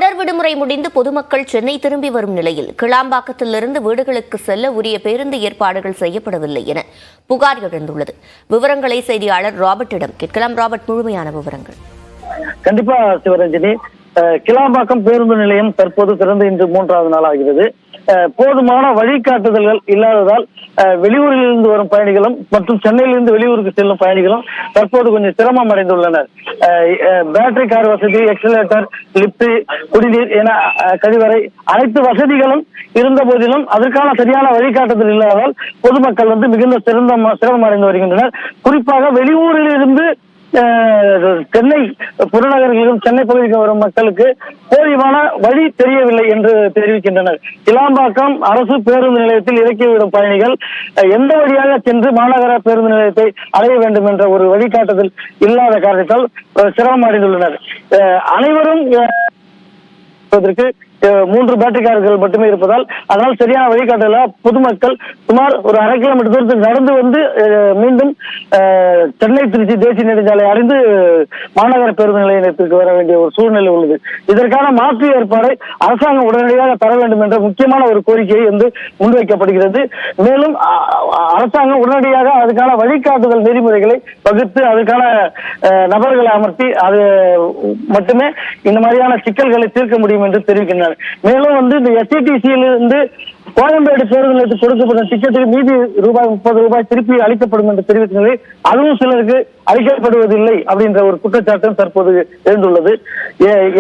தொடர் விடுமுறை முடிந்து பொதுமக்கள் சென்னை திரும்பி வரும் நிலையில் கிளாம்பாக்கத்திலிருந்து வீடுகளுக்கு செல்ல உரிய பேருந்து ஏற்பாடுகள் செய்யப்படவில்லை என புகார் எழுந்துள்ளது. விவரங்களை செய்தியாளர் ராபர்ட்டிடம் கேட்கலாம். ராபர்ட், முழுமையான விவரங்கள். கண்டிப்பா சிவரஞ்சனி, கிளாம்பாக்கம் பேருந்து நிலையம் தற்போது திறந்து இன்று 3வது நாள் ஆகிறது. போதுமான வழிகாட்டுதல்கள் இல்லாததால் வெளியூரிலிருந்து வரும் பயணிகளும் மற்றும் சென்னையிலிருந்து வெளியூருக்கு செல்லும் பயணிகளும் தற்போது கொஞ்சம் சிரமம் அடைந்துள்ளனர். பேட்டரி கார் வசதி, எக்ஸலேட்டர், லிப்ட், குடிநீர் என கழிவறை அனைத்து வசதிகளும் இருந்த போதிலும் அதற்கான சரியான வழிகாட்டுதல் இல்லாததால் பொதுமக்கள் மிகுந்த சிரமம் அடைந்து வருகின்றனர். குறிப்பாக வெளியூரில் இருந்து சென்னை புறநகர்களும் சென்னை பகுதிக்கு வரும் மக்களுக்கு போதுமான வழி தெரியவில்லை என்று தெரிவிக்கின்றனர். கிளாம்பாக்கம் அரசு பேருந்து நிலையத்தில் இறக்கிவிடும் பயணிகள் எந்த வழியாக சென்று மாநகர பேருந்து நிலையத்தை அடைய வேண்டும் என்ற ஒரு வழிகாட்டுதல் இல்லாத காரணத்தால் சிரமம் அடைந்துள்ளனர். அனைவரும் 3 பேட்டரி கார்கள் மட்டுமே இருப்பதால் அதனால் சரியான வழிகாட்டல பொதுமக்கள் சுமார் ஒரு 1/2 கிலோமீட்டர் தூரத்துக்கு நடந்து மீண்டும் சென்னை திருச்சி தேசிய நெடுஞ்சாலை அடைந்து மாநகர பேருந்து நிலையத்திற்கு வர வேண்டிய ஒரு சூழ்நிலை உள்ளது. இதற்கான மாற்று ஏற்பாடை அரசாங்கம் உடனடியாக தர வேண்டும் என்ற முக்கியமான ஒரு கோரிக்கை முன்வைக்கப்படுகிறது. மேலும் அரசாங்கம் உடனடியாக அதுக்கான வழிகாட்டுதல் நெறிமுறைகளை வகுத்து அதுக்கான நபர்களை அமர்த்தி அது மட்டுமே இந்த மாதிரியான சிக்கல்களை தீர்க்க முடியும் என்று தெரிவிக்கின்றனர். மேலும் இந்த எஸ்ஐடிசியில் இருந்து கோயம்பேடு பேருந்து நிலையத்துக்கு கொடுக்கப்படும் டிக்கெட்டுக்கு மீதி ₹30 திருப்பி அளிக்கப்படும் என்று தெரிவித்தது. அதுவும் சிலருக்கு அளிக்கப்படுவதில்லை அப்படின்ற ஒரு குற்றச்சாட்டும் தற்போது எழுந்துள்ளது.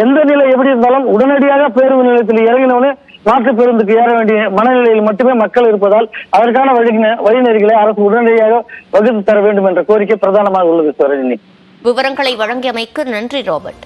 எந்த நிலை எப்படி இருந்தாலும் உடனடியாக பேருந்து நிலையத்தில் இறங்கினவனே மாற்று பேருந்துக்கு ஏற வேண்டிய மனநிலையில் மட்டுமே மக்கள் இருப்பதால் அதற்கான வழிநெறிகளை அரசு உடனடியாக வகுத்து தர வேண்டும் என்ற கோரிக்கை பிரதானமாக உள்ளது. விவரங்களை வழங்கியமைக்கு நன்றி ராபர்ட்.